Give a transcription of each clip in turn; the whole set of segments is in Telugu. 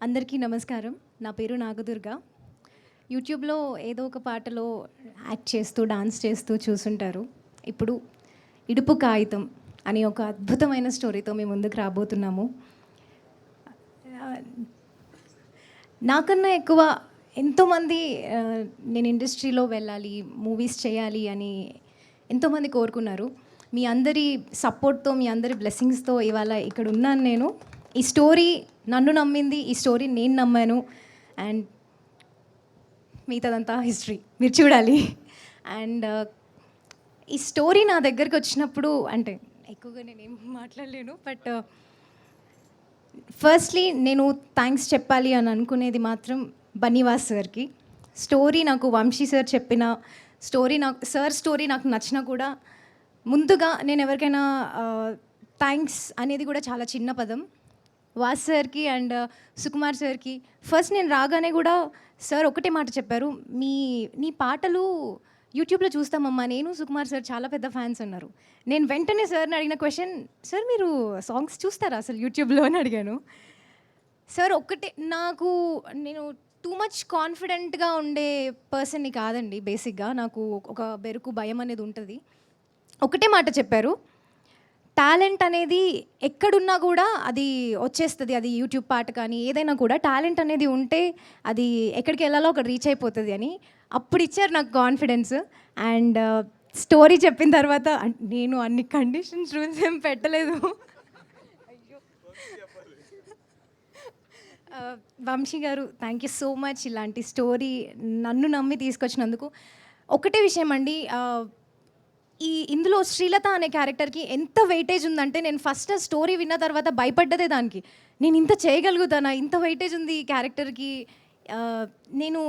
అందరికీ నమస్కారం. నా పేరు నాగదుర్గ. యూట్యూబ్‌లో ఏదో ఒక పాటలో యాక్ట్ చేస్తూ, డాన్స్ చేస్తూ చూసుంటారు. ఇప్పుడు 'ఇడుపు కాగితం' అనే ఒక అద్భుతమైన స్టోరీతో మీ ముందుకు రాబోతున్నాము. ఆహ్, నాకన్నా ఎక్కువ ఎంతోమంది నేను ఇండస్ట్రీలో వెళ్ళాలి, మూవీస్ చేయాలి అని ఎంతోమంది కోరుకున్నారు. మీ అందరి సపోర్ట్‌తో, మీ అందరి బ్లెస్సింగ్స్‌తో ఇవాళ ఇక్కడ ఉన్నాను నేను. ఈ స్టోరీ నన్ను నమ్మింది, ఈ స్టోరీ నేను నమ్మాను. అండ్ మిగతాదంతా హిస్టరీ మీరు చూడాలి. అండ్ ఈ స్టోరీ నా దగ్గరికి వచ్చినప్పుడు అంటే ఎక్కువగా నేనేం మాట్లాడలేను. బట్ ఫస్ట్లీ నేను థ్యాంక్స్ చెప్పాలి అని అనుకునేది మాత్రం బన్నీవాస్ సార్కి. స్టోరీ నాకు వంశీ సార్ చెప్పిన స్టోరీ నాకు నచ్చినా కూడా ముందుగా నేను ఎవరికైనా థ్యాంక్స్ అనేది కూడా చాలా చిన్న పదం. వాస్ సార్కి అండ్ సుకుమార్ సార్కి ఫస్ట్ నేను రాగానే కూడా సార్ ఒకటే మాట చెప్పారు, నీ పాటలు యూట్యూబ్లో చూస్తామమ్మా, నేను సుకుమార్ సార్ చాలా పెద్ద ఫ్యాన్స్ అన్నారు. నేను వెంటనే సార్ని అడిగిన క్వశ్చన్, సార్ మీరు సాంగ్స్ చూస్తారా అసలు యూట్యూబ్లో అని అడిగాను. సార్ ఒక్కటే నేను టూ మచ్ కాన్ఫిడెంట్గా ఉండే పర్సన్ని కాదండి. బేసిక్గా నాకు ఒక బెరుకు భయం అనేది ఉంటుంది. ఒకటే మాట చెప్పారు, టాలెంట్ అనేది ఎక్కడున్నా కూడా అది వచ్చేస్తుంది. అది యూట్యూబ్ పాట కానీ ఏదైనా కూడా టాలెంట్ అనేది ఉంటే అది ఎక్కడికి వెళ్ళాలో అక్కడ రీచ్ అయిపోతుంది అని అప్పుడు ఇచ్చారు నాకు కాన్ఫిడెన్స్. అండ్ స్టోరీ చెప్పిన తర్వాత నేను అన్ని కండిషన్స్ రూల్స్ ఏం పెట్టలేదు. వంశీ గారు థ్యాంక్ యూ సో మచ్ ఇలాంటి స్టోరీ నన్ను నమ్మి తీసుకొచ్చినందుకు. ఒకటే విషయం అండి, ఇందులో శ్రీలత అనే క్యారెక్టర్కి ఎంత వెయిటేజ్ ఉందంటే నేను ఫస్ట్ స్టోరీ విన్న తర్వాత భయపడ్డదే దానికి. నేను ఇంత చేయగలుగుతానా, ఇంత వెయిటేజ్ ఉంది ఈ క్యారెక్టర్కి. నేను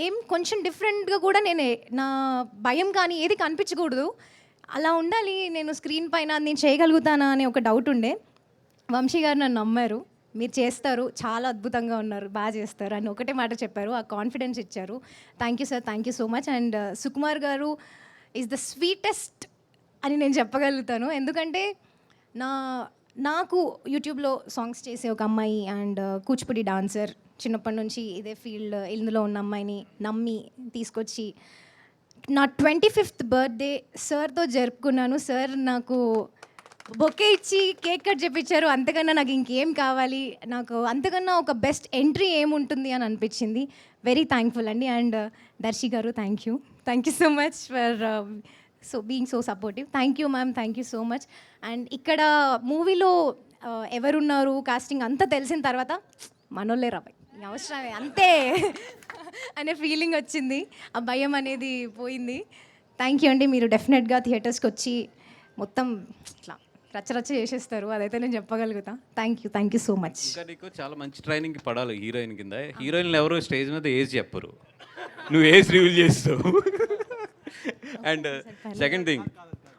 ఏం కొంచెం డిఫరెంట్గా కూడా నా భయం కానీ ఏది కనిపించకూడదు, అలా ఉండాలి నేను స్క్రీన్ పైన, నేను చేయగలుగుతానా అనే ఒక డౌట్ ఉండే. వంశీ గారు నన్ను నమ్మారు, మీరు చేస్తారు, చాలా అద్భుతంగా ఉన్నారు, బాగా చేస్తారు అని ఒకటే మాట చెప్పారు. ఆ కాన్ఫిడెన్స్ ఇచ్చారు. Thank you sir, thank you so much. And Sukumar గారు ఈజ్ ద స్వీటెస్ట్ అని నేను చెప్పగలుగుతాను. ఎందుకంటే నాకు యూట్యూబ్లో సాంగ్స్ చేసే ఒక అమ్మాయి అండ్ కూచిపూడి డాన్సర్, చిన్నప్పటి నుంచి ఇదే ఫీల్డ్ ఇందులో ఉన్న అమ్మాయిని నమ్మి తీసుకొచ్చి నా 25th బర్త్డే సార్తో జరుపుకున్నాను. సార్ నాకు బొకే ఇచ్చి కేక్ కట్ చేపించారు. అంతకన్నా నాకు ఇంకేం కావాలి, నాకు అంతకన్నా ఒక బెస్ట్ ఎంట్రీ ఏముంటుంది అని అనిపించింది. వెరీ థ్యాంక్ఫుల్ అండి. అండ్ దర్శి గారు thank you so much for being so supportive. Thank you ma'am, thank you so much. And ఇక్కడ మూవీలో ఎవరున్నారు కాస్టింగ్ అంతా తెలిసిన తర్వాత మనోళ్ళే రాబాయ్ అవసరమే అంతే అనే ఫీలింగ్ వచ్చింది. ఆ భయం అనేది పోయింది. థ్యాంక్ యూ అండి. మీరు డెఫినెట్గా థియేటర్స్కి వచ్చి మొత్తం ఇట్లా రచ్చరచ్చ చేసేస్తారు, అదైతే నేను చెప్పగలుగుతా. Thank you so much. ఇంకా నీకు చాలా మంచి ట్రైనింగ్ పడాలి హీరోయిన్ కింద. హీరోయిన్లు ఎవరు స్టేజ్ మీద ఏజ్ చెప్పరు, నువ్వు ఏజ్ రివీల్ చేస్తావు. అండ్ సెకండ్ థింగ్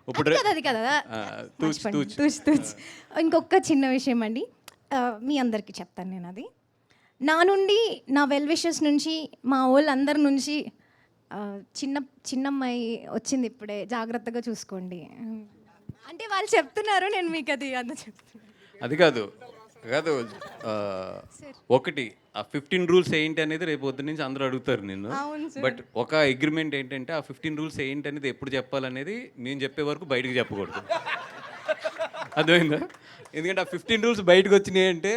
ఇప్పుడు అది కదా ఇంకొక చిన్న విషయం అండి, మీ అందరికీ చెప్తాను నేను. అది నా నుండి, నా వెల్ విషెస్ నుంచి, మా వాళ్ళందరి నుంచి చిన్నమ్మాయి వచ్చింది ఇప్పుడే, జాగ్రత్తగా చూసుకోండి అంటే వాళ్ళు చెప్తున్నారు, నేను మీకు అది చెప్తున్నాను. అది కాదు ఒకటి ఆ 15 రూల్స్ ఏంటి అనేది రేపు పొద్దు నుంచి అందరూ అడుగుతారు నిన్ను. బట్ ఒక అగ్రిమెంట్ ఏంటంటే ఆ 15 రూల్స్ ఏంటి అనేది ఎప్పుడు చెప్పాలనేది నేను చెప్పే వరకు బయటకు చెప్పకూడదు. అర్థమైందా? ఎందుకంటే ఆ 15 రూల్స్ బయటకు వచ్చినాయి అంటే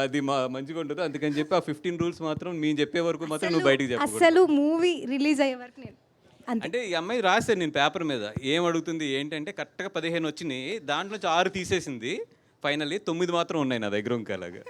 అది మంచిగా ఉండదు. అందుకని చెప్పి ఆ 15 రూల్స్ మాత్రం నేను చెప్పే వరకు మాత్రం నువ్వు బయటకు చెప్పకూడదు. అసలు మూవీ రిలీజ్ అయ్యే వరకు నేను అంటే ఈ అమ్మాయి రాశాను నేను పేపర్ మీద ఏం అడుగుతుంది ఏంటంటే కరెక్ట్గా 15 వచ్చినాయి, దాంట్లో 6 తీసేసింది, ఫైనల్లీ 9 మాత్రం ఉన్నాయి నా దగ్గర. ఇంకా అలాగా